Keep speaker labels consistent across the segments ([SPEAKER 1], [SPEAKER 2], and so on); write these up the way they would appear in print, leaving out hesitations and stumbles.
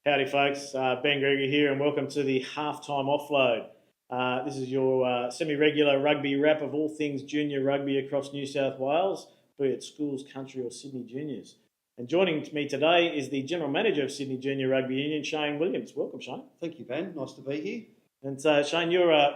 [SPEAKER 1] Howdy folks, Ben Gregory here and welcome to the Halftime Offload. This is your semi-regular rugby wrap of all things junior rugby across New South Wales, be it schools, country or Sydney Juniors. And joining me today is the General Manager of Sydney Junior Rugby Union, Shane Williams. Welcome, Shane.
[SPEAKER 2] Thank you, Ben. Nice to be here.
[SPEAKER 1] And so, Shane, you're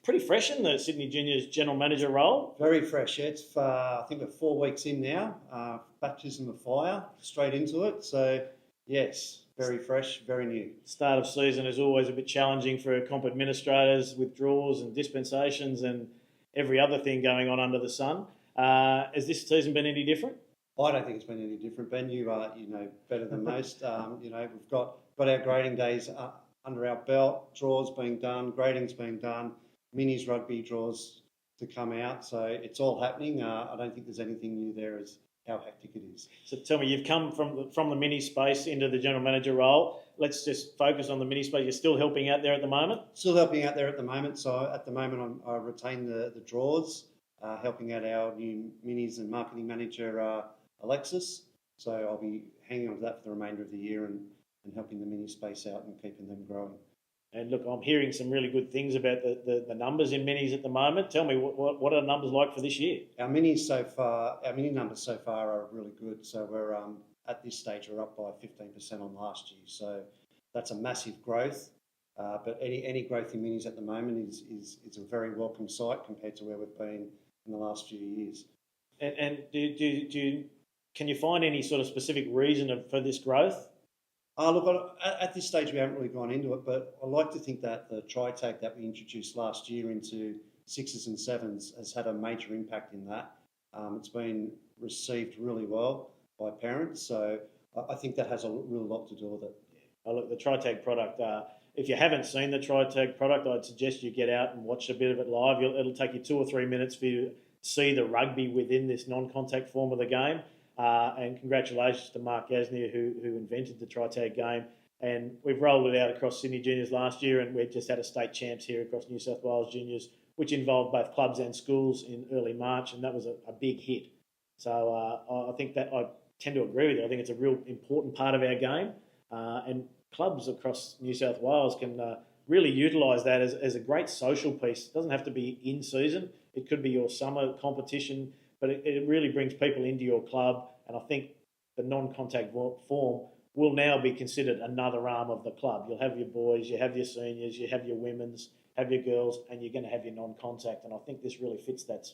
[SPEAKER 1] pretty fresh in the Sydney Juniors General Manager role.
[SPEAKER 2] Very fresh. Yeah, it's I think we're 4 weeks in now. Baptism of fire, straight into it. So, yes. Very fresh, very new.
[SPEAKER 1] Start of season is always a bit challenging for comp administrators, withdrawals and dispensations and every other thing going on under the sun. Has this season been any different?
[SPEAKER 2] I don't think it's been any different, Ben. You know better than most. We've got our grading days under our belt, draws being done, grading's being done, minis rugby draws to come out. So it's all happening. I don't think there's anything new there as how hectic it is.
[SPEAKER 1] So tell me, you've come from the mini space into the general manager role. Let's just focus on the mini space. You're still helping out there at the moment?
[SPEAKER 2] Still helping out there at the moment. So at the moment, I retain the draws, helping out our new minis and marketing manager, Alexis. So I'll be hanging on to that for the remainder of the year and helping the mini space out and keeping them growing.
[SPEAKER 1] And look, I'm hearing some really good things about the numbers in minis at the moment. Tell me, what are the numbers like for this year?
[SPEAKER 2] Our mini numbers so far are really good. So we're at this stage we're up by 15% on last year. So that's a massive growth. But any growth in minis at the moment is a very welcome sight compared to where we've been in the last few years.
[SPEAKER 1] And can you find any sort of specific reason for this growth?
[SPEAKER 2] Look, at this stage we haven't really gone into it, but I like to think that the tri-tag that we introduced last year into 6s and 7s has had a major impact in that. It's been received really well by parents, so I think that has a real lot to do with it.
[SPEAKER 1] Yeah. Look, the tri-tag product, if you haven't seen the tri-tag product, I'd suggest you get out and watch a bit of it live. It'll take you 2 or 3 minutes for you to see the rugby within this non-contact form of the game. And congratulations to Mark Gasnier who invented the tri-tag game. And we've rolled it out across Sydney Juniors last year, and we've just had a state champs here across New South Wales Juniors, which involved both clubs and schools in early March, and that was a big hit. So I think that I tend to agree with you. I think it's a real important part of our game, and clubs across New South Wales can really utilise that as a great social piece. It doesn't have to be in season. It could be your summer competition, but it really brings people into your club, and I think the non-contact form will now be considered another arm of the club. You'll have your boys, you have your seniors, you have your women's, have your girls, and you're going to have your non-contact, and I think this really fits that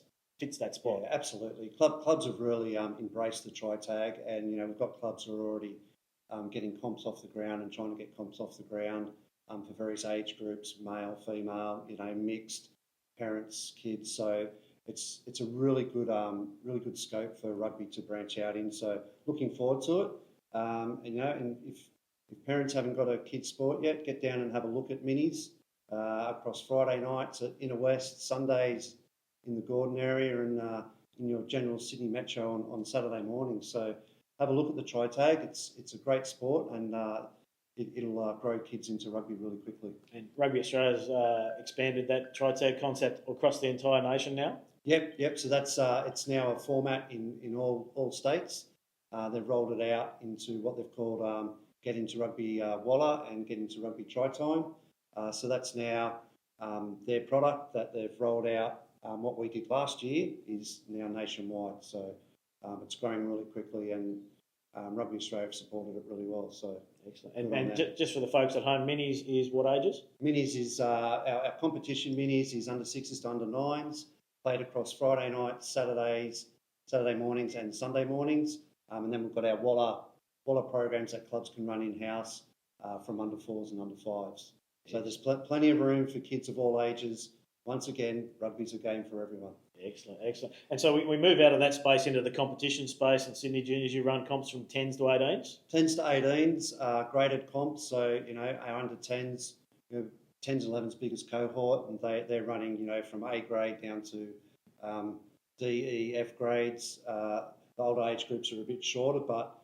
[SPEAKER 1] spot.
[SPEAKER 2] Yeah, absolutely. Clubs have really embraced the tri-tag, and we've got clubs who are already getting comps off the ground and trying to get comps off the ground for various age groups, male, female, mixed, parents, kids. So it's a really good scope for rugby to branch out in. So looking forward to it. And if parents haven't got a kids sport yet, get down and have a look at minis across Friday nights at Inner West, Sundays in the Gordon area, and in your general Sydney Metro on Saturday mornings. So have a look at the tri-tag. It's a great sport, and it'll grow kids into rugby really quickly.
[SPEAKER 1] And Rugby Australia's expanded that tri-tag concept across the entire nation now?
[SPEAKER 2] Yep. So that's it's now a format in all states. They've rolled it out into what they've called Get Into Rugby Walla and Get Into Rugby Tri-Time. So that's now their product that they've rolled out. What we did last year is now nationwide. So it's growing really quickly, and Rugby Australia have supported it really well. So
[SPEAKER 1] excellent. And just for the folks at home, minis is what ages?
[SPEAKER 2] Minis is our competition. Minis is under 6s to under 9s. Played across Friday nights, Saturday mornings, and Sunday mornings. And then we've got our Walla programs that clubs can run in-house from under 4s and under 5s. So there's plenty of room for kids of all ages. Once again, rugby's a game for everyone.
[SPEAKER 1] Excellent. And so we move out of that space into the competition space, and Sydney Juniors, you run comps from 10s to 18s?
[SPEAKER 2] 10s to 18s, graded comps. So, our under 10s, 10s, 11s biggest cohort, and they're running, from A grade down to D, E, F grades. The older age groups are a bit shorter, but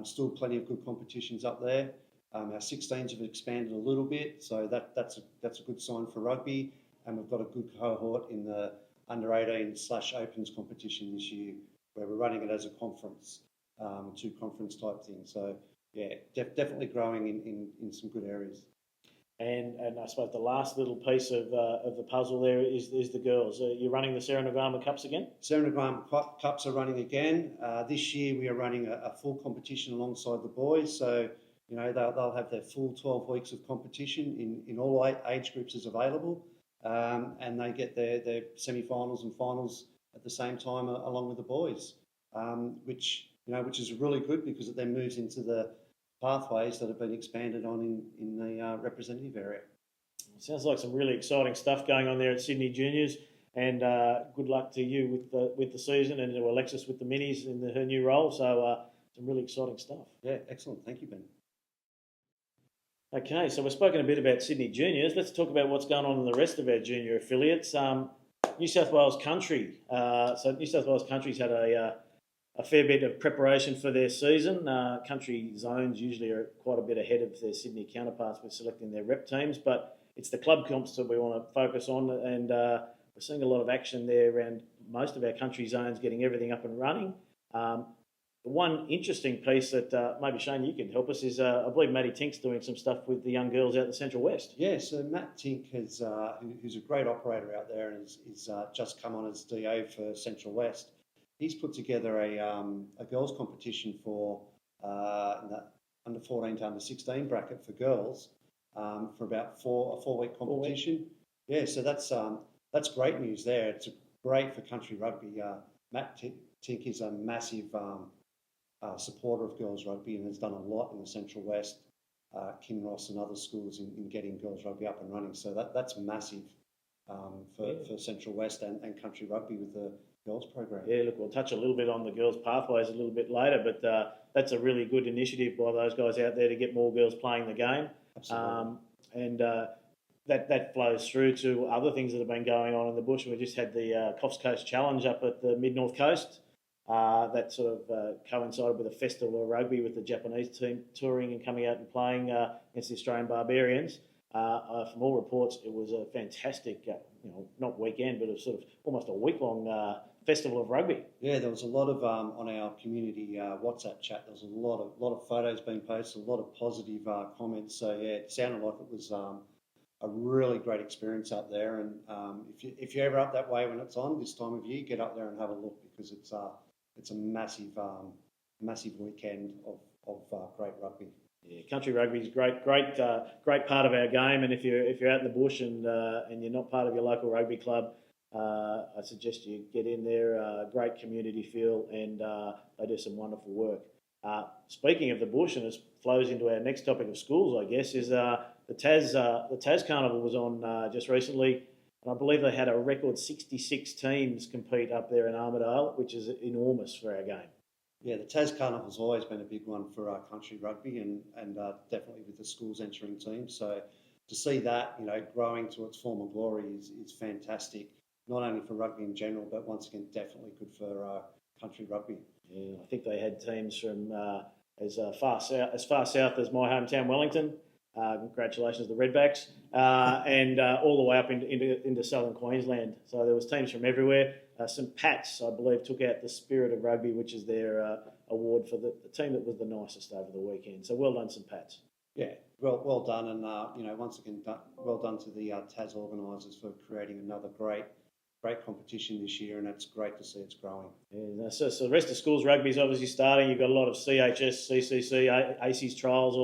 [SPEAKER 2] still plenty of good competitions up there. Our 16s have expanded a little bit, so that's a good sign for rugby. And we've got a good cohort in the under 18/opens competition this year, where we're running it as a conference, 2 conference type thing. So yeah, definitely growing in some good areas.
[SPEAKER 1] And I suppose the last little piece of the puzzle there is the girls. You're running the Sarah Ngrama Cups again?
[SPEAKER 2] Sarah Ngrama Cups are running again. This year we are running a full competition alongside the boys. So, you know, they'll have their full 12 weeks of competition in all age groups as available. And they get their semi-finals and finals at the same time along with the boys, which is really good because it then moves into the pathways that have been expanded on in the representative area.
[SPEAKER 1] Sounds like some really exciting stuff going on there at Sydney Juniors, and good luck to you with the season, and to Alexis with the minis in her new role. So some really exciting stuff.
[SPEAKER 2] Yeah, excellent. Thank you, Ben.
[SPEAKER 1] Okay, so we've spoken a bit about Sydney Juniors. Let's talk about what's going on in the rest of our junior affiliates. New South Wales Country. So New South Wales Country's had a fair bit of preparation for their season. Country zones usually are quite a bit ahead of their Sydney counterparts with selecting their rep teams, but it's the club comps that we want to focus on, and we're seeing a lot of action there around most of our country zones getting everything up and running. The one interesting piece that maybe, Shane, you can help us is I believe Matty Tink's doing some stuff with the young girls out in the Central West.
[SPEAKER 2] Yeah, so Matt Tink, who's a great operator out there and is just come on as DO for Central West. He's put together a girls competition for the under 14 to under 16 bracket for girls for about a 4-week competition. Yeah, so that's great news there. It's great for country rugby. Matt Tink is a massive supporter of girls rugby and has done a lot in the Central West, Kinross and other schools in getting girls rugby up and running. So that's massive for Central West and country rugby with the girls program.
[SPEAKER 1] Yeah, look, we'll touch a little bit on the girls' pathways a little bit later, but that's a really good initiative by those guys out there to get more girls playing the game.
[SPEAKER 2] Absolutely.
[SPEAKER 1] And that flows through to other things that have been going on in the bush. We just had the Coffs Coast Challenge up at the Mid-North Coast. That sort of coincided with a festival of rugby with the Japanese team touring and coming out and playing against the Australian Barbarians. From all reports, it was a fantastic, not weekend, but a sort of almost a week-long festival of rugby.
[SPEAKER 2] Yeah, there was a lot of on our community WhatsApp chat. There was a lot of photos being posted, a lot of positive comments. So yeah, it sounded like it was a really great experience up there. And if you're ever up that way when it's on this time of year, get up there and have a look because it's a massive weekend of great rugby.
[SPEAKER 1] Yeah, country rugby is great part of our game. And if you're out in the bush and you're not part of your local rugby club, I suggest you get in there. Great community feel, and they do some wonderful work. Speaking of the bush, and it flows into our next topic of schools, I guess, is the Tas Carnival was on just recently, and I believe they had a record 66 teams compete up there in Armidale, which is enormous for our game.
[SPEAKER 2] Yeah, the Tas Carnival's always been a big one for our country rugby, and definitely with the schools entering teams. So to see that, growing to its former glory is fantastic. Not only for rugby in general, but once again, definitely good for country rugby.
[SPEAKER 1] Yeah, I think they had teams from as far south as my hometown, Wellington. Congratulations, the Redbacks, and all the way up into southern Queensland. So there was teams from everywhere. St Pat's, I believe, took out the Spirit of Rugby, which is their award for the team that was the nicest over the weekend. So well done, St Pat's.
[SPEAKER 2] Yeah, well done, and once again, well done to the Tas organisers for creating another great competition this year, and it's great to see it's growing.
[SPEAKER 1] Yeah, so the rest of schools rugby is obviously starting. You've got a lot of CHS, CCC, ACES trials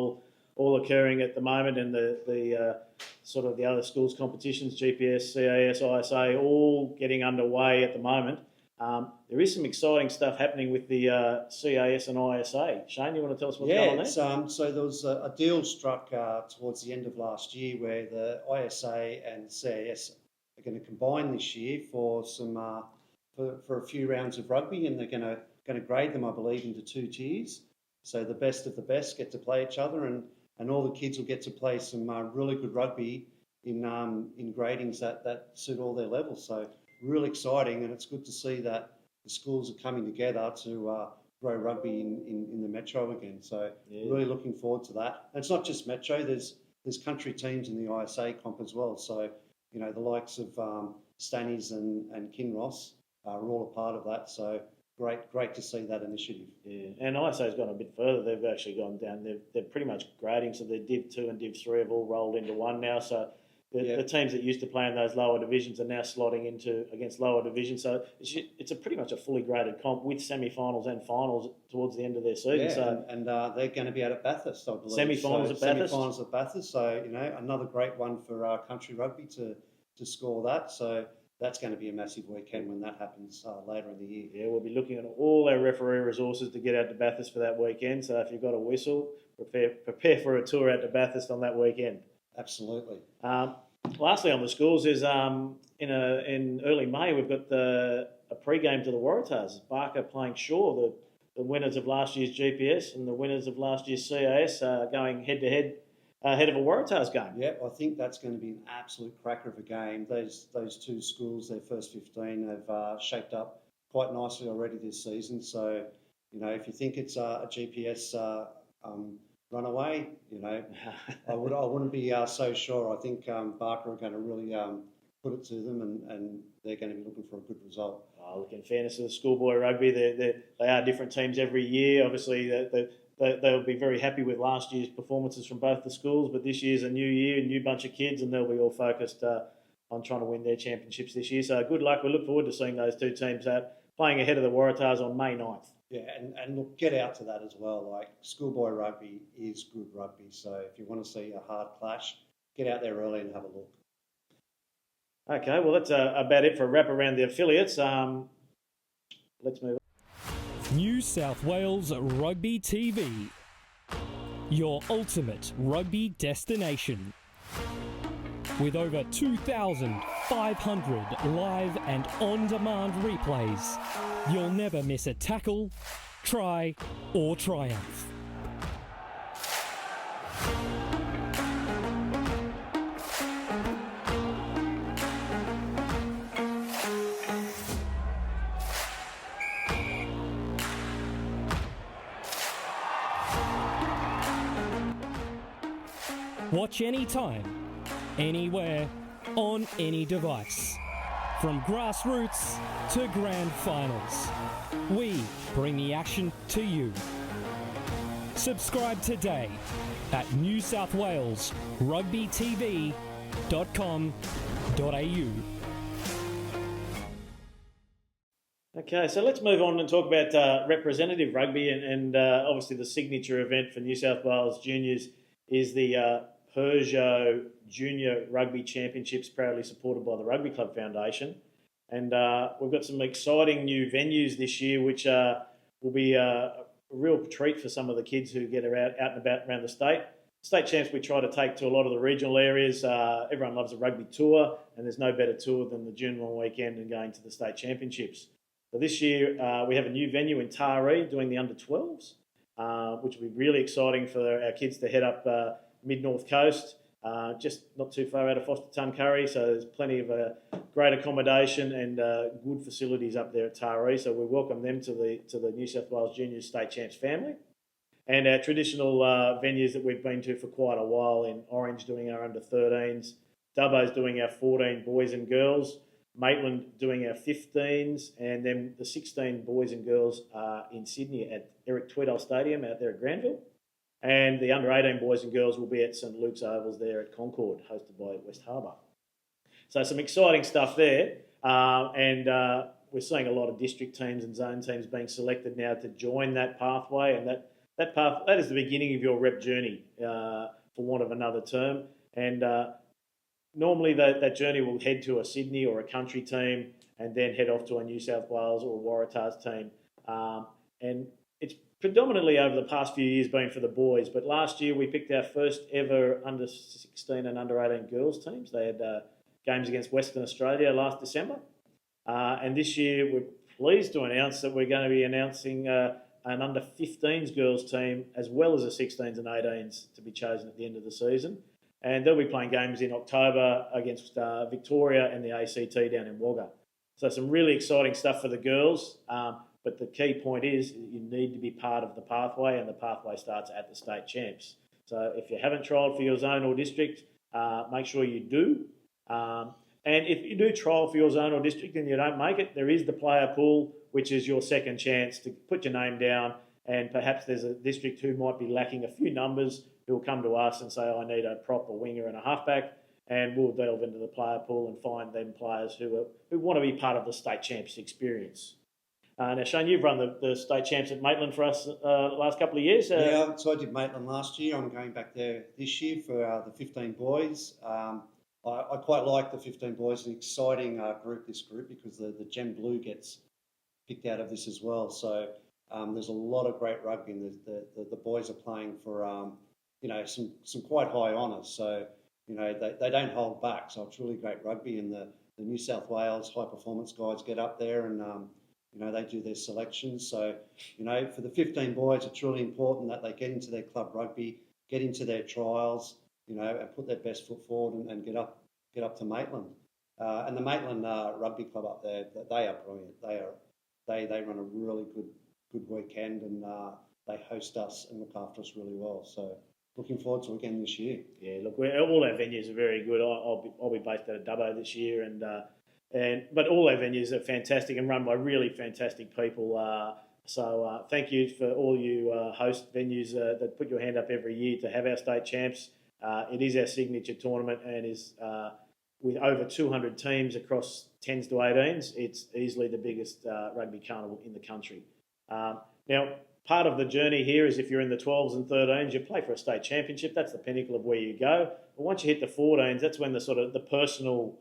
[SPEAKER 1] all occurring at the moment, and the sort of the other schools competitions, GPS, CAS, ISA, all getting underway at the moment. There is some exciting stuff happening with the CAS and ISA. Shane, you want to tell us what's going on there?
[SPEAKER 2] So there was a deal struck towards the end of last year where the ISA and CAS are going to combine this year for some for a few rounds of rugby, and they're going to grade them, I believe, into 2 tiers. So the best of the best get to play each other, and all the kids will get to play some really good rugby in gradings that suit all their levels. So really exciting, and it's good to see that the schools are coming together to grow rugby in the Metro again. So really looking forward to that. And it's not just Metro. There's country teams in the ISA comp as well. So the likes of Stannies and Kinross are all a part of that. So great to see that initiative.
[SPEAKER 1] Yeah, and ISO's gone a bit further. They've actually gone down. They're pretty much grading, so their Div 2 and Div 3 have all rolled into one now. So the teams that used to play in those lower divisions are now slotting against lower divisions. So it's pretty much a fully graded comp with semi-finals and finals towards the end of their season.
[SPEAKER 2] Yeah,
[SPEAKER 1] so,
[SPEAKER 2] and they're going to be out at Bathurst, I believe.
[SPEAKER 1] Semi-finals at Bathurst.
[SPEAKER 2] Semi-finals at Bathurst. So, another great one for country rugby to score that. So that's going to be a massive weekend when that happens later in the year.
[SPEAKER 1] Yeah, we'll be looking at all our referee resources to get out to Bathurst for that weekend. So if you've got a whistle, prepare for a tour out to Bathurst on that weekend.
[SPEAKER 2] Absolutely.
[SPEAKER 1] Lastly, on the schools is in early May we've got a pre-game to the Waratahs. Barker playing Shaw, the winners of last year's GPS and the winners of last year's CAS going head-to-head ahead of a Waratahs game.
[SPEAKER 2] Yeah, I think that's going to be an absolute cracker of a game. Those two schools, their first 15, have shaped up quite nicely already this season. So, if you think it's a GPS runaway, I wouldn't be so sure. I think Barker are going to really put it to them, and they're going to be looking for a good result.
[SPEAKER 1] Look, in fairness to the schoolboy rugby, they are different teams every year. Obviously, they'll be very happy with last year's performances from both the schools, but this year's a new year, a new bunch of kids, and they'll be all focused on trying to win their championships this year. So good luck. We look forward to seeing those two teams playing ahead of the Waratahs on May 9th.
[SPEAKER 2] Yeah, and look, get out to that as well. Like, schoolboy rugby is good rugby, so if you want to see a hard clash, get out there early and have a look.
[SPEAKER 1] Okay, well, that's about it for a wrap around the affiliates. Let's move on.
[SPEAKER 3] New South Wales Rugby TV, your ultimate rugby destination. With over 2,500 live and on-demand replays, you'll never miss a tackle, try, or triumph. Watch anytime, anywhere, on any device. From grassroots to grand finals, we bring the action to you. Subscribe today at newsouthwalesrugbytv.com.au.
[SPEAKER 1] Okay, so let's move on and talk about representative rugby, and obviously the signature event for New South Wales juniors is the Peugeot Junior Rugby Championships, proudly supported by the Rugby Club Foundation. And we've got some exciting new venues this year, which will be a real treat for some of the kids who get out and about around the state. State champs we try to take to a lot of the regional areas. Everyone loves a rugby tour, and there's no better tour than the June long weekend and going to the state championships. So this year we have a new venue in Taree doing the under-12s, which will be really exciting for our kids to head up mid-north coast, just not too far out of Foster-Tuncurry, so there's plenty of great accommodation and good facilities up there at Taree. So we welcome them to the New South Wales Junior State Champs family. And our traditional venues that we've been to for quite a while, in Orange doing our under-13s, Dubbo's doing our 14 boys and girls, Maitland doing our 15s, and then the 16 boys and girls in Sydney at Eric Tweedale Stadium out there at Granville. And the under-18 boys and girls will be at St Luke's Ovals there at Concord, hosted by West Harbour. So some exciting stuff there. And we're seeing a lot of district teams and zone teams being selected now to join that pathway. And that is the beginning of your rep journey, for want of another term. And normally that journey will head to a Sydney or a country team and then head off to a New South Wales or a Waratahs team. And it's predominantly over the past few years been for the boys, but last year we picked our first ever under-16 and under-18 girls teams. They had games against Western Australia last December. And this year we're pleased to announce that we're going to be announcing an under-15s girls team as well as a 16s and 18s to be chosen at the end of the season. And they'll be playing games in October against Victoria and the ACT down in Wagga. So some really exciting stuff for the girls. But the key point is you need to be part of the pathway, and the pathway starts at the state champs. So if you haven't trialled for your zone or district, make sure you do. And if you do trial for your zone or district and you don't make it, there is the player pool which is your second chance to put your name down, and perhaps there's a district who might be lacking a few numbers who will come to us and say, I need a prop, a winger and a halfback, and we'll delve into the player pool and find them players who want to be part of the state champs experience. Now, Shane, you've run the state champs at Maitland for us the last couple of years.
[SPEAKER 2] Yeah, so I did Maitland last year. I'm going back there this year for the 15 boys. I quite like the 15 boys, an exciting this group, because the Gem Blue gets picked out of this as well. So there's a lot of great rugby, and the boys are playing for some quite high honours. So they don't hold back. So it's really great rugby, and the New South Wales high performance guys get up there and they do their selections. So for the 15 boys, it's really important that they get into their club rugby, get into their trials, and put their best foot forward and get up to Maitland. And the Maitland Rugby Club up there, they are brilliant. They run a really good weekend, and they host us and look after us really well. So looking forward to it again this year. Yeah, look,
[SPEAKER 1] all our venues are very good. I'll be based out of Dubbo this year, but all our venues are fantastic and run by really fantastic people. So thank you for all you host venues that put your hand up every year to have our state champs. It is our signature tournament, and is with over 200 teams across 10s to 18s. It's easily the biggest rugby carnival in the country. Now, part of the journey here is if you're in the 12s and 13s, you play for a state championship. That's the pinnacle of where you go. But once you hit the 14s, that's when the personal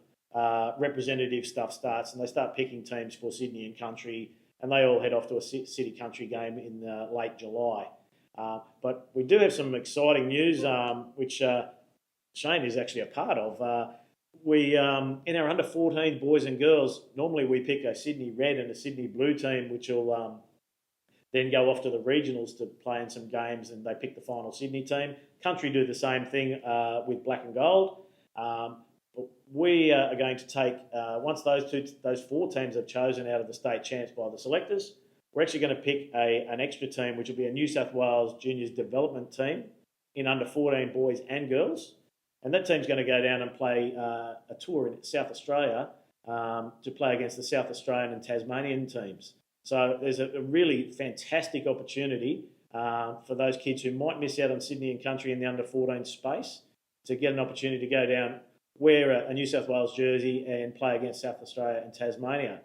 [SPEAKER 1] representative stuff starts, and they start picking teams for Sydney and country, and they all head off to a city country game in late July. But we do have some exciting news, which Shane is actually a part of. We in our under 14 boys and girls, normally we pick a Sydney red and a Sydney blue team, which will then go off to the regionals to play in some games, and they pick the final Sydney team. Country do the same thing with black and gold. But we are going to take, once those four teams are chosen out of the state champs by the selectors, we're actually going to pick an extra team, which will be a New South Wales Juniors development team in under 14 boys and girls. And that team's going to go down and play a tour in South Australia to play against the South Australian and Tasmanian teams. So there's a really fantastic opportunity for those kids who might miss out on Sydney and country in the under 14 space to get an opportunity to go down, wear a New South Wales jersey and play against South Australia and Tasmania.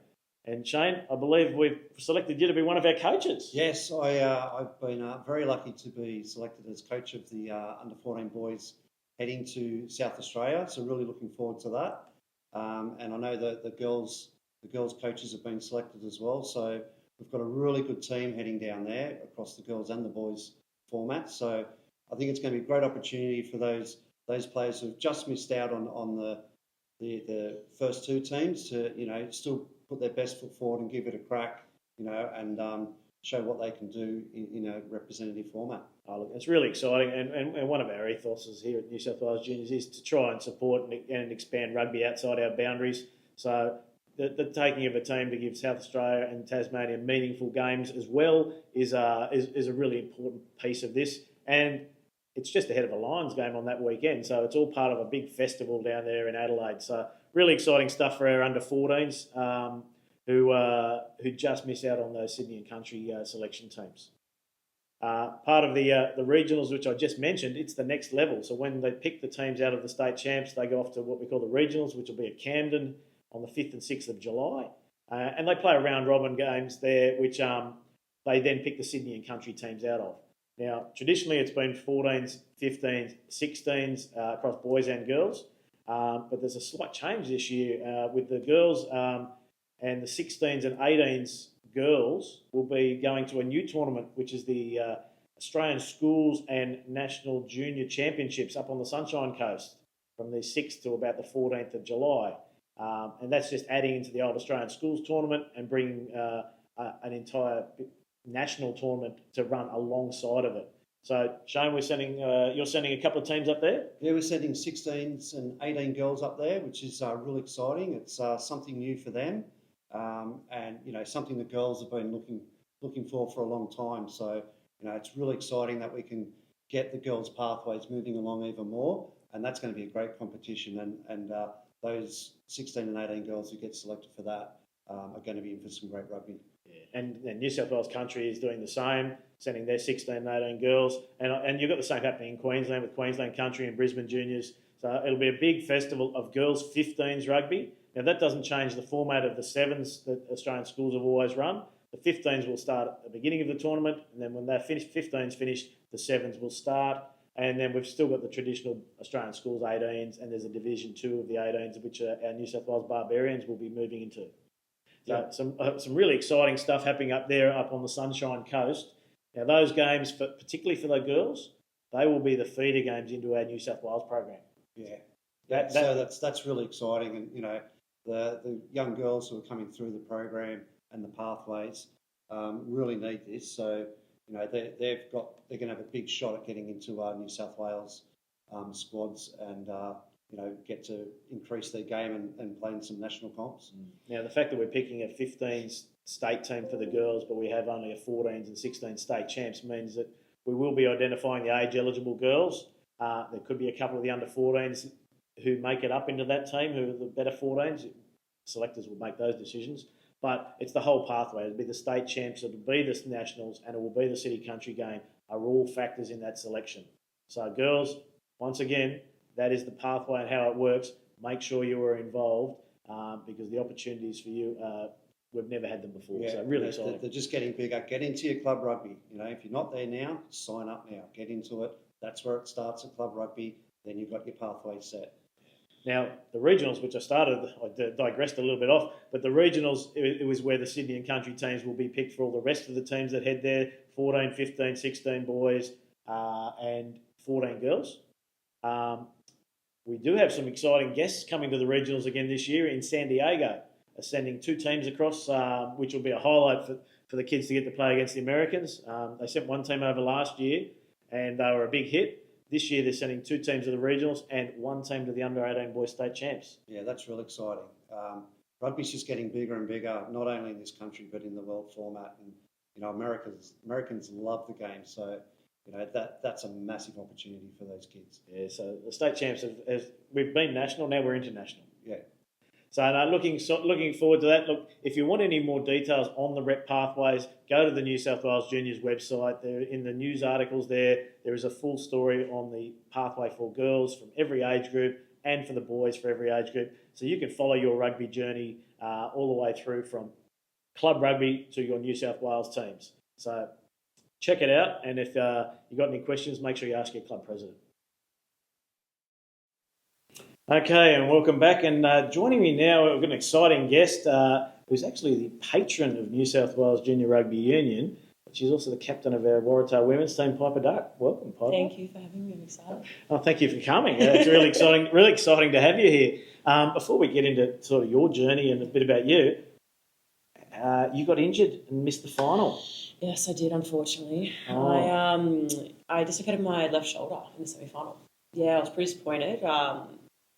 [SPEAKER 1] And Shane, I believe we've selected you to be one of our coaches.
[SPEAKER 2] Yes, I've been very lucky to be selected as coach of the under 14 boys heading to South Australia. So really looking forward to that. And I know that the girls coaches have been selected as well. So we've got a really good team heading down there across the girls and the boys format. So I think it's going to be a great opportunity for those players who've just missed out on the first two teams to still put their best foot forward and give it a crack, and show what they can do in a representative format.
[SPEAKER 1] Oh, look, it's really exciting, and one of our ethoses here at New South Wales Juniors is to try and support and expand rugby outside our boundaries. So the taking of a team to give South Australia and Tasmania meaningful games as well is a really important piece of this. And it's just ahead of a Lions game on that weekend, so it's all part of a big festival down there in Adelaide. So really exciting stuff for our under 14s who just miss out on those Sydney and country selection teams. Part of the regionals, which I just mentioned, it's the next level. So when they pick the teams out of the state champs, they go off to what we call the regionals, which will be at Camden on the 5th and 6th of July. And they play round robin games there, which they then pick the Sydney and country teams out of. Now, traditionally, it's been 14s, 15s, 16s across boys and girls, but there's a slight change this year with the girls and the 16s and 18s girls will be going to a new tournament, which is the Australian Schools and National Junior Championships up on the Sunshine Coast from the 6th to about the 14th of July. And that's just adding into the old Australian Schools tournament and bringing an entire national tournament to run alongside of it. So, Shane, you're sending a couple of teams up there?
[SPEAKER 2] Yeah, we're sending 16s and 18 girls up there, which is really exciting. It's something new for them, and something the girls have been looking for a long time. So, it's really exciting that we can get the girls' pathways moving along even more, and that's going to be a great competition. And those 16 and 18 girls who get selected for that are going to be in for some great rugby.
[SPEAKER 1] Yeah. And New South Wales Country is doing the same, sending their 16 and 18 girls. And you've got the same happening in Queensland with Queensland Country and Brisbane Juniors. So it'll be a big festival of girls 15s rugby. Now, that doesn't change the format of the sevens that Australian schools have always run. The 15s will start at the beginning of the tournament, and then when they're finished, 15s finished, the sevens will start. And then we've still got the traditional Australian schools 18s, and there's a Division 2 of the 18s, which our New South Wales Barbarians will be moving into. So some really exciting stuff happening up there, up on the Sunshine Coast. Now, those games, particularly for the girls, they will be the feeder games into our New South Wales program.
[SPEAKER 2] Yeah. So that's really exciting, and the young girls who are coming through the program and the pathways really need this. So they're going to have a big shot at getting into our New South Wales squads and get to increase their game and play in some national comps.
[SPEAKER 1] Now, the fact that we're picking a 15s state team for the girls, but we have only a 14s and 16 state champs, means that we will be identifying the age eligible girls. There could be a couple of the under 14s who make it up into that team, who are the better 14s. Selectors will make those decisions. But it's the whole pathway. It'll be the state champs, it'll be the nationals, and it will be the city country game are all factors in that selection. So girls, once again, that is the pathway and how it works. Make sure you are involved because the opportunities for you, we've never had them before.
[SPEAKER 2] Yeah,
[SPEAKER 1] so really exciting.
[SPEAKER 2] They're just getting bigger. Get into your club rugby. If you're not there now, sign up now. Get into it. That's where it starts at club rugby. Then you've got your pathway set.
[SPEAKER 1] Now, the regionals, which I digressed a little bit off, but the regionals, it was where the Sydney and country teams will be picked for all the rest of the teams that head there, 14, 15, 16 boys and 14 girls. We do have some exciting guests coming to the regionals again this year in San Diego, sending 2 teams across, which will be a highlight for the kids to get to play against the Americans. They sent 1 team over last year, and they were a big hit. This year, they're sending 2 teams to the regionals and 1 team to the under-18 boys state champs.
[SPEAKER 2] Yeah, that's really exciting. Rugby's just getting bigger and bigger, not only in this country but in the world format. And Americans love the game, so that's a massive opportunity for those kids.
[SPEAKER 1] Yeah, so the state champs we've been national, now we're international.
[SPEAKER 2] Yeah.
[SPEAKER 1] So looking forward to that. Look, if you want any more details on the rep pathways, go to the New South Wales Juniors website. There in the news articles there is a full story on the pathway for girls from every age group and for the boys for every age group. So you can follow your rugby journey all the way through from club rugby to your New South Wales teams. So check it out, and if you've got any questions, make sure you ask your club president. Okay, and welcome back. And joining me now, we've got an exciting guest who's actually the patron of New South Wales Junior Rugby Union. She's also the captain of our Waratahs women's team, Piper Duck. Welcome, Piper.
[SPEAKER 4] Thank you for having me. I'm excited.
[SPEAKER 1] Oh, thank you for coming. It's really exciting. Really exciting to have you here. Before we get into sort of your journey and a bit about you, you got injured and missed the final.
[SPEAKER 4] Yes, I did. Unfortunately, I dislocated my left shoulder in the semi-final. Yeah, I was pretty disappointed.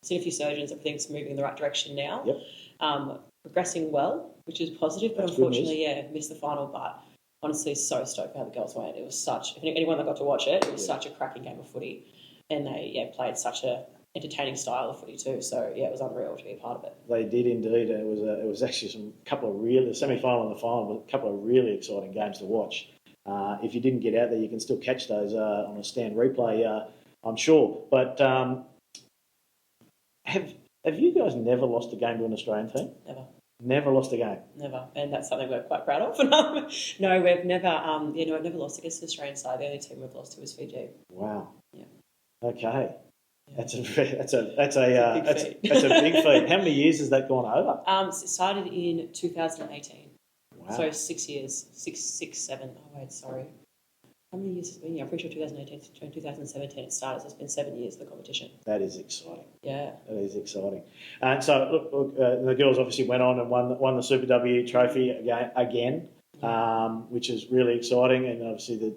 [SPEAKER 4] Seen a few surgeons, everything's moving in the right direction now.
[SPEAKER 1] Yep.
[SPEAKER 4] Progressing well, which is positive, but
[SPEAKER 1] That's
[SPEAKER 4] unfortunately, missed the final. But honestly, so stoked how the girls went. It was if anyone that got to watch it, it was such a cracking game of footy, and they played such a entertaining style of footy too. So it was unreal to be a part of it.
[SPEAKER 1] They did indeed. It was actually the semi-final and the final, but a couple of really exciting games to watch. If you didn't get out there, you can still catch those on a stand replay, I'm sure. But have you guys never lost a game to an Australian team?
[SPEAKER 4] Never.
[SPEAKER 1] Never lost a game?
[SPEAKER 4] Never. And that's something we're quite proud of. No, we've never, I've never lost against the Australian side. The only team we've lost to was Fiji.
[SPEAKER 1] Wow.
[SPEAKER 4] Yeah.
[SPEAKER 1] Okay. Yeah. That's a big feat. How many years has that gone over?
[SPEAKER 4] It started in 2018.
[SPEAKER 1] Wow.
[SPEAKER 4] So 6 years. Six, 7. Oh, wait, sorry. How many years has it been? Yeah, I'm pretty sure 2018 to 2017 it started, so it's been 7 years of the competition.
[SPEAKER 1] That is exciting.
[SPEAKER 4] Yeah.
[SPEAKER 1] That is exciting. And so, look, the girls obviously went on and won the Super W trophy again, which is really exciting. And obviously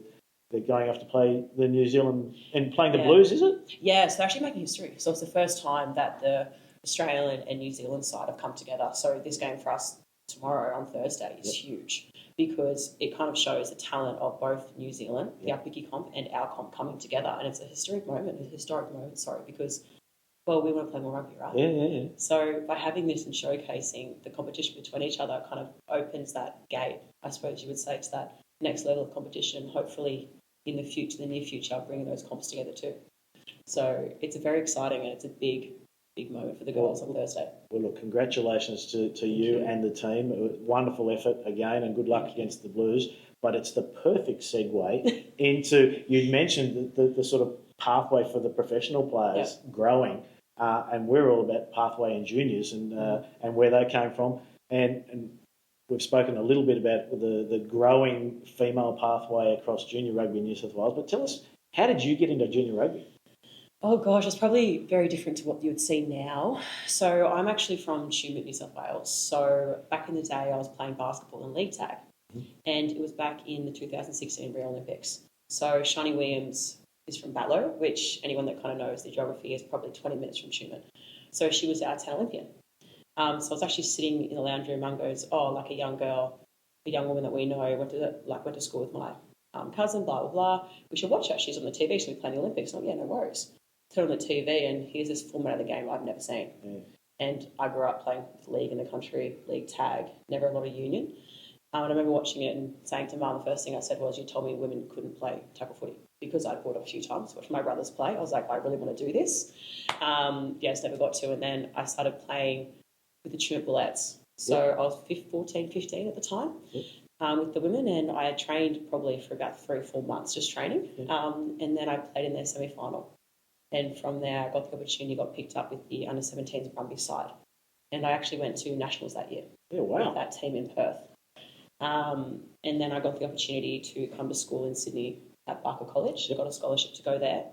[SPEAKER 1] they're going off to play the New Zealand and playing the Blues, is it?
[SPEAKER 4] Yeah, so they're actually making history. So it's the first time that the Australian and New Zealand side have come together. So this game for us tomorrow on Thursday is huge, because it kind of shows the talent of both New Zealand, the Upiki comp, and our comp coming together. And it's a historic moment, because well, we want to play more rugby, right?
[SPEAKER 1] Yeah.
[SPEAKER 4] So by having this and showcasing the competition between each other kind of opens that gate, I suppose you would say, to that next level of competition. Hopefully in the future, the near future, bringing those comps together too. So it's very exciting, and it's a big moment for the girls on Thursday.
[SPEAKER 1] Well, look, congratulations to you and the team. Wonderful effort again, and good luck against the Blues. But it's the perfect segue into, you mentioned the sort of pathway for the professional players growing, and we're all about pathway in juniors and where they came from. And we've spoken a little bit about the growing female pathway across junior rugby in New South Wales. But tell us, how did you get into junior rugby?
[SPEAKER 4] Oh gosh, it's probably very different to what you would see now. So I'm actually from Tumut, New South Wales. So back in the day, I was playing basketball in league tag, and it was back in the 2016 Rio Olympics. So Shani Williams is from Batlow, which anyone that kind of knows the geography is probably 20 minutes from Tumut. So she was our 10 Olympian. So I was actually sitting in the lounge room and goes, oh, like a young girl, a young woman that we know, went to school with my cousin, blah, blah, blah. We should watch her. She's on the TV. She'll be playing the Olympics. I'm like, yeah, no worries. Turn on the TV, and here's this format of the game I've never seen. And I grew up playing league in the country, league tag, never a lot of union. And I remember watching it and saying to Mum, the first thing I said was, you told me women couldn't play tackle footy, because I'd bought it a few times, watched my brothers play. I was like, I really want to do this. Just never got to. And then I started playing with the Tumut Bullets. So I was 14, 15 at the time. With the women, and I had trained probably for about 3 or 4 months just training. And then I played in their semi-final. And from there, I got the opportunity, got picked up with the under-17s rugby side. And I actually went to nationals that year with that team in Perth. And then I got the opportunity to come to school in Sydney at Barker College. I got a scholarship to go there.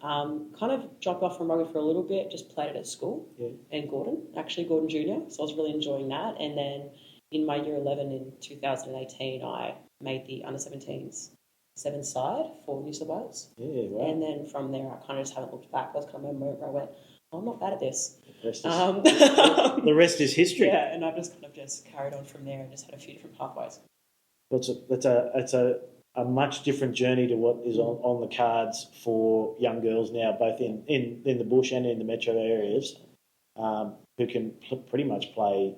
[SPEAKER 4] Kind of dropped off from rugby for a little bit, just played it at school. And Gordon Junior. So I was really enjoying that. And then in my year 11 in 2018, I made the under-17s 7 side for New South Wales. And then from there, I kind of just haven't looked back. That was kind of a moment where I went, oh, I'm not bad at this.
[SPEAKER 1] The rest is history.
[SPEAKER 4] Yeah, and I've just kind of just carried on from there and just had a few different pathways.
[SPEAKER 1] It's a much different journey to what is on the cards for young girls now, both in the bush and in the metro areas, who can pretty much play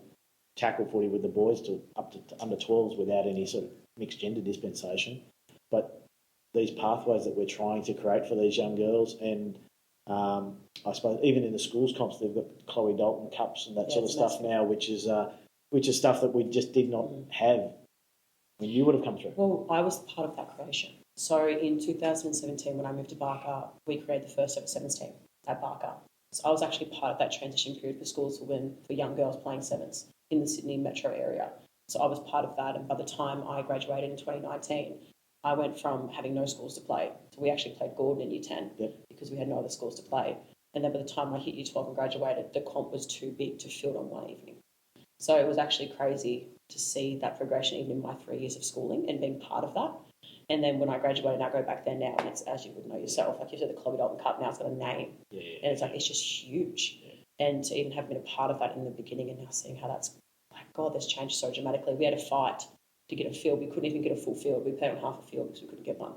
[SPEAKER 1] tackle footy with the boys to up to under 12s without any sort of mixed gender dispensation. But these pathways that we're trying to create for these young girls, and I suppose even in the schools comps, they've got Chloe Dalton Cups and that sort of stuff now, which is stuff that we just did not have when you would have come through.
[SPEAKER 4] Well, I was part of that creation. So in 2017, when I moved to Barker, we created the first ever sevens team at Barker. So I was actually part of that transition period for schools for young girls playing sevens in the Sydney metro area. So I was part of that, and by the time I graduated in 2019, I went from having no schools to play. So we actually played Gordon in Year 10 because we had no other schools to play. And then by the time I hit Year 12 and graduated, the comp was too big to field on one evening. So it was actually crazy to see that progression even in my 3 years of schooling and being part of that. And then when I graduated, I go back there now, and it's, as you would know yourself, like you said, the Chloe Dalton Cup, now it's got a name. And it's like, it's just huge. And to even have been a part of that in the beginning and now seeing how that's, like, God, that's changed so dramatically. We had a fight to get a field. We couldn't even get a full field. We played on half a field because we couldn't get one.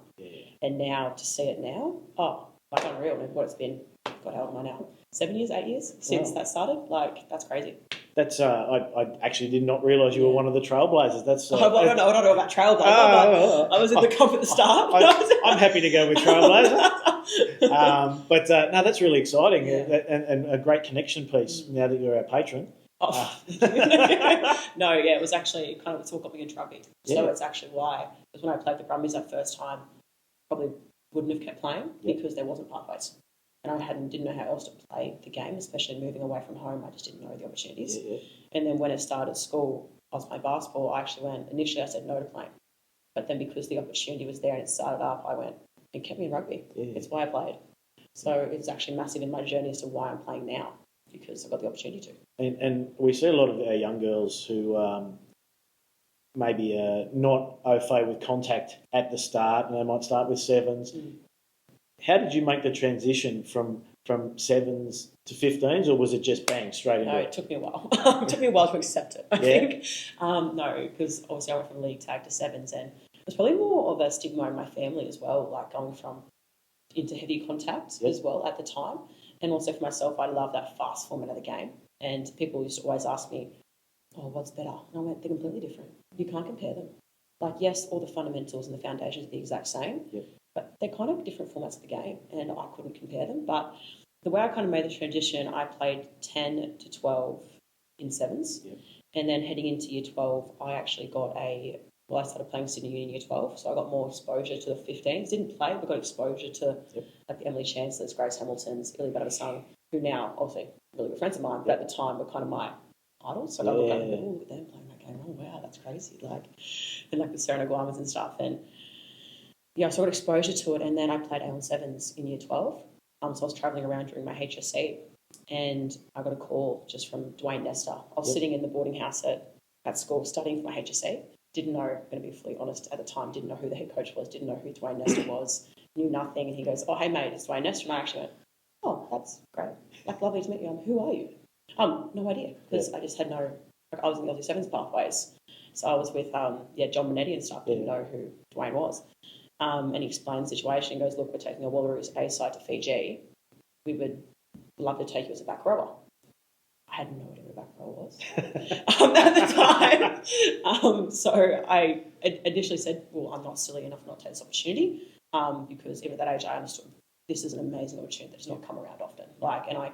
[SPEAKER 4] And now to see it now, like unreal. And what it's been, God, how old am I now? 7 years, 8 years since that started? Like, that's crazy.
[SPEAKER 1] That's I actually did not realise you were one of the trailblazers. That's
[SPEAKER 4] I don't know about trailblazer. I was in the comp at the start.
[SPEAKER 1] I'm happy to go with trailblazer. But no, that's really exciting and a great connection piece now that you're our patron.
[SPEAKER 4] No, it was actually kind of, it's all got me into rugby. So it's actually why, because when I played the Brumbies that first time, probably wouldn't have kept playing because there wasn't pathways. And I didn't know how else to play the game, especially moving away from home. I just didn't know the opportunities. And then when it started school, I was playing basketball. I actually initially I said no to playing. But then because the opportunity was there and it started up, I went, it kept me in rugby. It's why I played. So it's actually massive in my journey as to why I'm playing now, because I got the opportunity to.
[SPEAKER 1] And we see a lot of our young girls who maybe are not au fait with contact at the start, and they might start with sevens. How did you make the transition from sevens to 15s, or was it just bang straight into it?
[SPEAKER 4] No, it took me a while. It took me a while to accept it, I think. No, because obviously I went from league tag to sevens, and it was probably more of a stigma in my family as well, like going from into heavy contact as well at the time. And also for myself, I love that fast format of the game. And people used to always ask me, oh, what's better? And I went, they're completely different. You can't compare them. Like, yes, all the fundamentals and the foundations are the exact same, but they're kind of different formats of the game, and I couldn't compare them. But the way I kind of made the transition, I played 10 to 12 in sevens, and then heading into year 12, I actually got I started playing Sydney Uni in year 12, so I got more exposure to the 15s. Didn't play, but got exposure to like the Emily Chancellors, Grace Hamiltons, Illy Badavasang, who now, obviously, really good friends of mine, but at the time were kind of my idols. So I look at them, oh, look at them playing that game. Oh, wow, that's crazy. Like, and like the Serena Guamas and stuff. And yeah, so I got exposure to it. And then I played A1 sevens in year 12. So I was travelling around during my HSC, and I got a call just from Dwayne Nestor. I was sitting in the boarding house at school studying for my HSC. Didn't know, I'm going to be fully honest, at the time, didn't know who the head coach was, didn't know who Dwayne Nestor was, knew nothing. And he goes, oh, hey, mate, it's Dwayne Nestor. And I actually went, oh, that's great. Like, lovely to meet you. Who are you? No idea, because I just had no, like, I was in the Aussie Sevens pathways. So I was with, John Minetti and stuff, didn't know who Dwayne was. And he explained the situation and goes, look, we're taking a Wallaroos A side to Fiji. We would love to take you as a back rower. I had no idea what a back rower was at the time. So I initially said, well, I'm not silly enough not to take this opportunity, because even at that age I understood this is an amazing opportunity that does not come around often. And I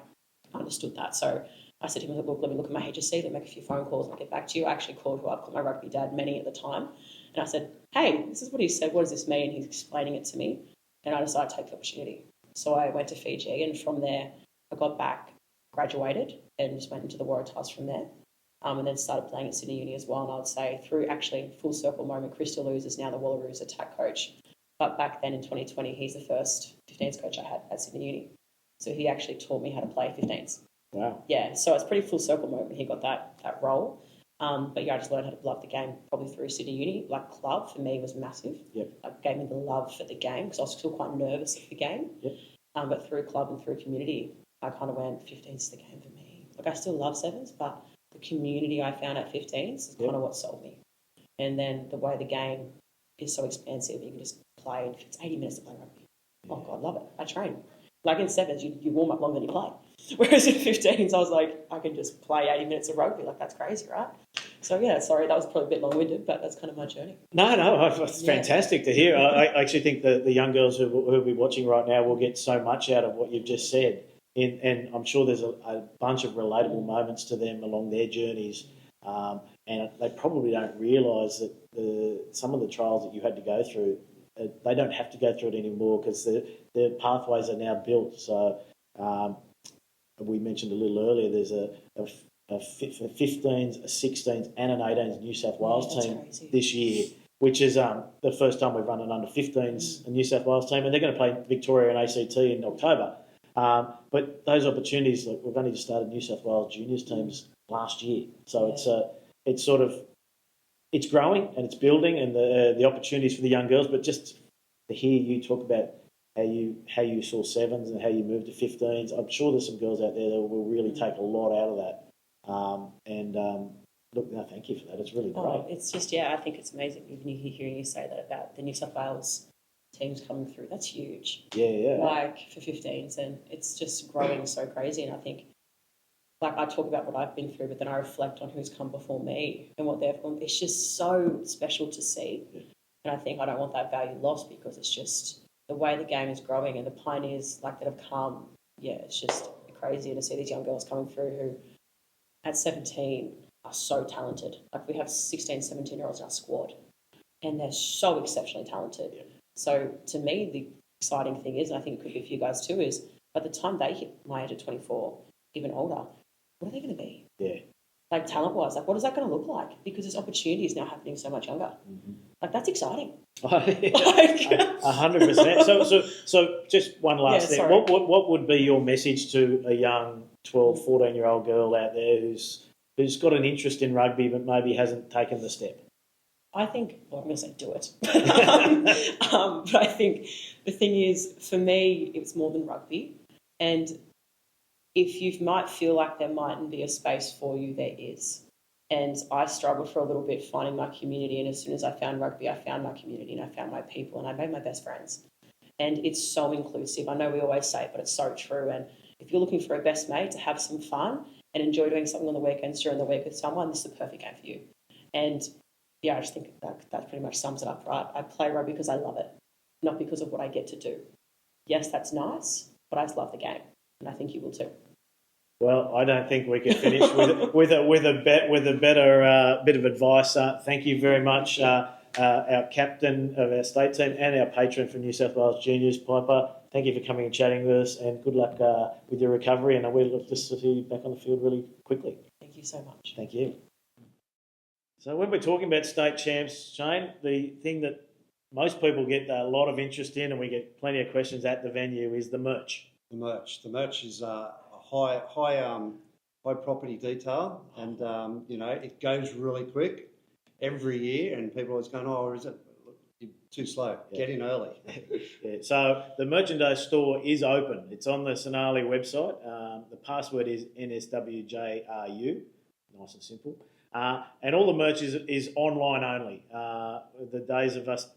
[SPEAKER 4] understood that. So I said to him, look, let me look at my HSC, let me make a few phone calls and I'll get back to you. I actually called my rugby dad, Manny, at the time, and I said, hey, this is what he said, what does this mean? He's explaining it to me, and I decided to take the opportunity. So I went to Fiji, and from there I got back, graduated, and just went into the Waratahs from there, and then started playing at Sydney Uni as well. And I would say through actually full circle moment, Chris Deleuze is now the Wallaroos attack coach. But back then in 2020, he's the first 15s coach I had at Sydney Uni. So he actually taught me how to play 15s.
[SPEAKER 1] Wow.
[SPEAKER 4] Yeah, so it's pretty full circle moment. He got that role. But yeah, I just learned how to love the game probably through Sydney Uni. Like, club for me was massive.
[SPEAKER 1] Yep.
[SPEAKER 4] It gave me the love for the game because I was still quite nervous of the game.
[SPEAKER 1] Yep.
[SPEAKER 4] But through club and through community, I kind of went, 15s is the game for me. Like, I still love sevens, but the community I found at 15s is kind of what sold me. And then the way the game is so expansive, you can just play, and if it's 80 minutes to play rugby, oh God, love it. I train. Like in sevens, you warm up longer than you play. Whereas in 15s, I was like, I can just play 80 minutes of rugby. Like, that's crazy, right? So, yeah, sorry, that was probably a bit long-winded, but that's kind of my journey.
[SPEAKER 1] No, it's fantastic to hear. I actually think the young girls who will be watching right now will get so much out of what you've just said. And I'm sure there's a bunch of relatable moments to them along their journeys. And they probably don't realise that some of the trials that you had to go through, they don't have to go through it anymore because the pathways are now built. So we mentioned a little earlier, there's a 15s, a 16s and an 18s New South Wales team this year, which is the first time we've run an under 15s a New South Wales team, and they're going to play Victoria and ACT in October. But those opportunities, like, we've only just started New South Wales juniors teams last year. So it's growing and it's building, and the opportunities for the young girls. But just to hear you talk about how you saw sevens and how you moved to 15s, I'm sure there's some girls out there that will really take a lot out of that. Look, no, thank you for that. It's really great.
[SPEAKER 4] It's just, I think it's amazing. Even hearing you say that about the New South Wales teams coming through, that's huge.
[SPEAKER 1] Yeah.
[SPEAKER 4] Like, for 15s, and it's just growing so crazy. And I think, like, I talk about what I've been through, but then I reflect on who's come before me and what they've gone. It's just so special to see. Yeah. And I think I don't want that value lost, because it's just the way the game is growing and the pioneers like that have come. Yeah, it's just crazy to see these young girls coming through who at 17 are so talented. Like, we have 16, 17-year-olds in our squad, and they're so exceptionally talented. Yeah. So to me, the exciting thing is, and I think it could be for you guys too, is by the time they hit my age of 24, even older, what are they going to be? Yeah. Like, talent-wise, like, what is that going to look like? Because there's opportunities now happening so much younger. Mm-hmm. Like, that's exciting.
[SPEAKER 1] 100%. So just one last thing. What would be your message to a young 12, 14-year-old girl out there who's got an interest in rugby but maybe hasn't taken the step?
[SPEAKER 4] I think, I'm going to say do it. But I think the thing is, for me, it's more than rugby. And if you might feel like there mightn't be a space for you, there is. And I struggled for a little bit finding my community, and as soon as I found rugby, I found my community and I found my people and I made my best friends. And it's so inclusive. I know we always say it, but it's so true. And if you're looking for a best mate to have some fun and enjoy doing something on the weekends during the week with someone, this is the perfect game for you. And yeah, I just think that pretty much sums it up, right? I play rugby because I love it, not because of what I get to do. Yes, that's nice, but I just love the game, and I think you will too.
[SPEAKER 1] Well, I don't think we could finish with a better bit of advice. Thank you very much, our captain of our state team and our patron for New South Wales Juniors, Piper. Thank you for coming and chatting with us, and good luck with your recovery. And we'll look to see you back on the field really quickly.
[SPEAKER 4] Thank you so much.
[SPEAKER 1] Thank you. So when we're talking about state champs, Shane, the thing that most people get a lot of interest in, and we get plenty of questions at the venue, is the merch.
[SPEAKER 2] The merch is a high property detail, and it goes really quick every year, and people are always going, "Oh, is it you're too slow?
[SPEAKER 1] Yeah.
[SPEAKER 2] Get in early."
[SPEAKER 1] Yeah. So the merchandise store is open. It's on the Sonali website. The password is NSWJRU, nice and simple. And all the merch is online only. The days of us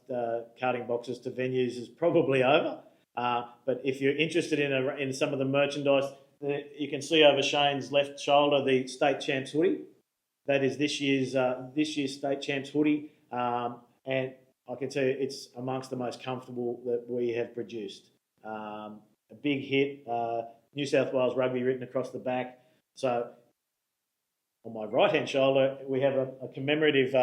[SPEAKER 1] carting boxes to venues is probably over. But if you're interested in some of the merchandise, you can see over Shane's left shoulder the State Champs hoodie. That is this year's State Champs hoodie, and I can tell you it's amongst the most comfortable that we have produced. A big hit, New South Wales Rugby written across the back. So on my right-hand shoulder, we have a commemorative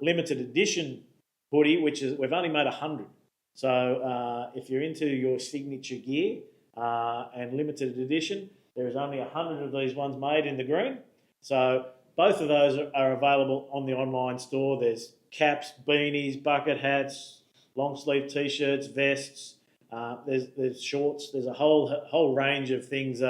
[SPEAKER 1] limited edition hoodie, which is we've only made 100. So if you're into your signature gear and limited edition, there is only 100 of these ones made in the green. So both of those are available on the online store. There's caps, beanies, bucket hats, long sleeve t-shirts, vests. There's shorts. There's a whole range of things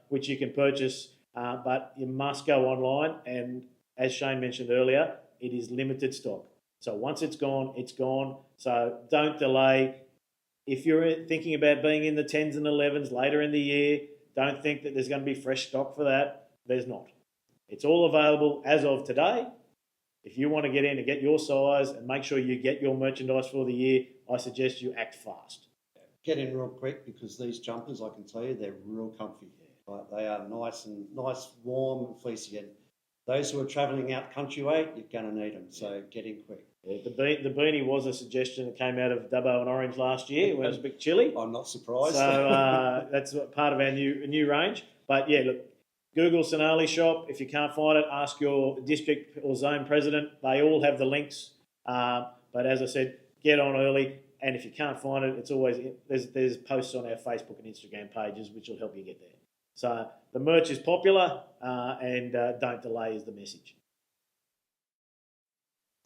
[SPEAKER 1] which you can purchase. But you must go online, and as Shane mentioned earlier, it is limited stock. So once it's gone, it's gone. So don't delay. If you're thinking about being in the 10s and 11s later in the year, don't think that there's going to be fresh stock for that. There's not. It's all available as of today. If you want to get in and get your size and make sure you get your merchandise for the year, I suggest you act fast.
[SPEAKER 2] Get in real quick, because these jumpers, I can tell you, they're real comfy. Right? They are nice, warm, and fleecy. And those who are travelling out country way, you're going to need them. So get in quick.
[SPEAKER 1] Yeah, the beanie was a suggestion that came out of Dubbo and Orange last year when it was a bit chilly.
[SPEAKER 2] I'm not surprised.
[SPEAKER 1] So that's part of our new range. But yeah, look, Google Sonali shop. If you can't find it, ask your district or zone president. They all have the links. But as I said, get on early. And if you can't find it, it's always there's posts on our Facebook and Instagram pages which will help you get there. So the merch is popular, and don't delay is the message.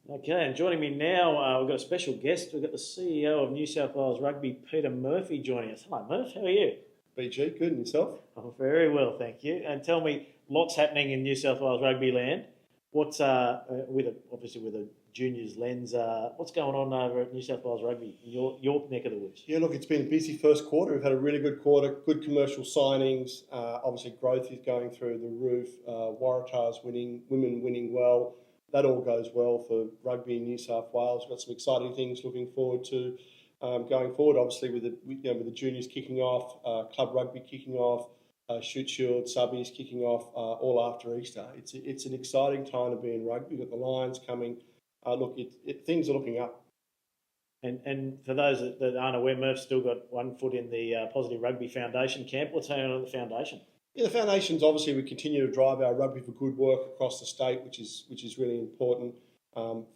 [SPEAKER 1] Okay, and joining me now, we've got a special guest. We've got the CEO of New South Wales Rugby, Peter Murphy, joining us. Hello, Murph. How are you?
[SPEAKER 5] BG, good, and yourself?
[SPEAKER 1] I'm very well, thank you. And tell me, lots happening in New South Wales Rugby land. What's obviously with a juniors lens? What's going on over at New South Wales Rugby in your neck of the woods?
[SPEAKER 5] Yeah, look, it's been a busy first quarter. We've had a really good quarter, good commercial signings. Obviously, growth is going through the roof. Waratahs winning, women winning well. That all goes well for rugby in New South Wales. We've got some exciting things looking forward to going forward. Obviously, with the juniors kicking off, club rugby kicking off, Shoot Shield, subbies kicking off all after Easter. It's an exciting time to be in rugby. We've got the Lions coming. Things are looking up.
[SPEAKER 1] And for those that aren't aware, Murph's still got one foot in the Positive Rugby Foundation camp. What's happening on the foundation?
[SPEAKER 5] Yeah, the foundation's obviously we continue to drive our rugby for good work across the state, which is really important.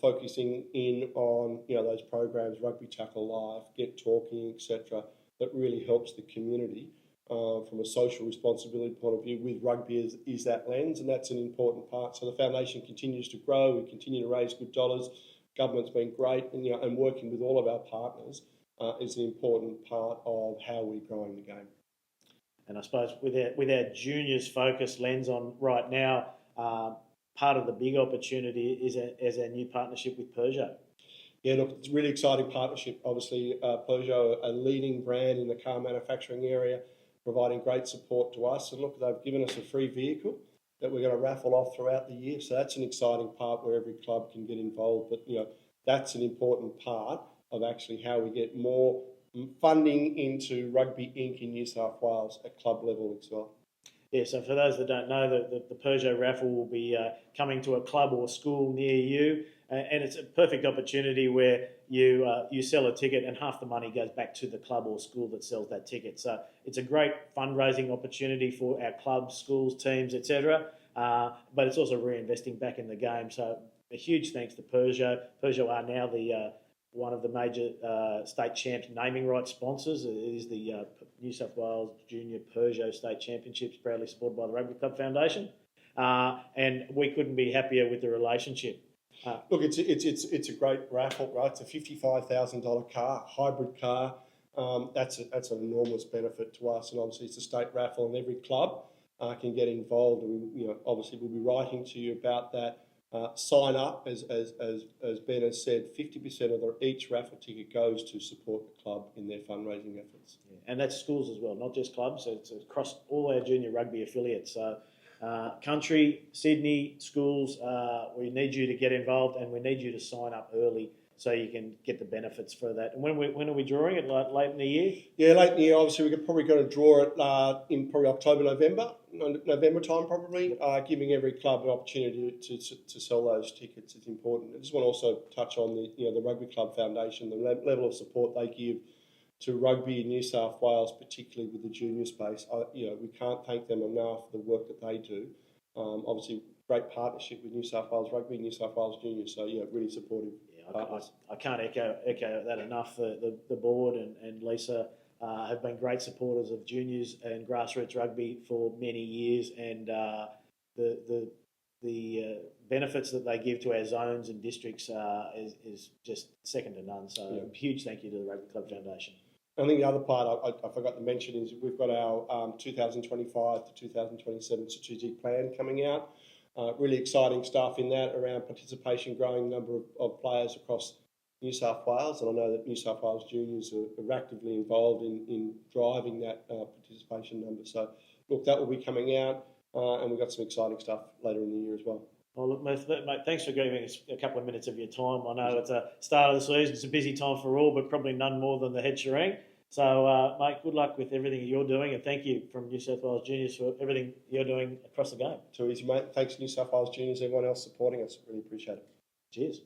[SPEAKER 5] Focusing in on those programs, Rugby Tackle Live, Get Talking, etc. That really helps the community from a social responsibility point of view. With rugby is that lens, and that's an important part. So the foundation continues to grow. We continue to raise good dollars. Government's been great, and working with all of our partners is an important part of how we're growing the game.
[SPEAKER 1] And I suppose with our juniors focus lens on right now, part of the big opportunity is our new partnership with Peugeot.
[SPEAKER 5] Yeah, look, it's a really exciting partnership. Obviously, Peugeot, a leading brand in the car manufacturing area, providing great support to us. And look, they've given us a free vehicle that we're going to raffle off throughout the year. So that's an exciting part where every club can get involved. But, that's an important part of actually how we get more funding into Rugby Inc. in New South Wales at club level as well.
[SPEAKER 1] Yeah, so for those that don't know, the Peugeot raffle will be coming to a club or school near you, and it's a perfect opportunity where you sell a ticket and half the money goes back to the club or school that sells that ticket. So it's a great fundraising opportunity for our clubs, schools, teams, etc. But it's also reinvesting back in the game. So a huge thanks to Peugeot. Peugeot are now the one of the major state champs naming rights sponsors. It is the New South Wales Junior Peugeot State Championships, proudly supported by the Rugby Club Foundation, and we couldn't be happier with the relationship.
[SPEAKER 5] Look, it's a great raffle, right? It's a $55,000 car, hybrid car. That's an enormous benefit to us, and obviously it's a state raffle, and every club can get involved. And obviously we'll be writing to you about that. Sign up, as Ben has said, 50% of each raffle ticket goes to support the club in their fundraising efforts.
[SPEAKER 1] Yeah, and that's schools as well, not just clubs. It's across all our junior rugby affiliates. So country, Sydney, schools, we need you to get involved, and we need you to sign up early so you can get the benefits for that. And when are we drawing it? Like late in the year?
[SPEAKER 5] Yeah, late in the year. Obviously, we're probably going to draw it in probably October, November time, probably. Giving every club an opportunity to sell those tickets is important. I just want to also touch on the Rugby Club Foundation, the level of support they give to rugby in New South Wales, particularly with the junior space. We can't thank them enough for the work that they do. Obviously, great partnership with New South Wales Rugby, New South Wales Junior. So really supportive.
[SPEAKER 1] I can't echo that enough. The board and Lisa have been great supporters of juniors and grassroots rugby for many years, and the benefits that they give to our zones and districts is just second to none. So huge thank you to the Rugby Club Foundation.
[SPEAKER 5] I think the other part I forgot to mention is we've got our 2025 to 2027 strategic plan coming out. Really exciting stuff in that around participation, growing number of players across New South Wales. And I know that New South Wales juniors are actively involved in driving that participation number. So, look, that will be coming out, and we've got some exciting stuff later in the year as well.
[SPEAKER 1] Well, look, mate, thanks for giving us a couple of minutes of your time. I know it's a start of the season. It's a busy time for all, but probably none more than the head shireen. So, mate, good luck with everything you're doing, and thank you from New South Wales Juniors for everything you're doing across the game.
[SPEAKER 5] Too easy, mate. Thanks, New South Wales Juniors, everyone else supporting us. Really appreciate it.
[SPEAKER 1] Cheers.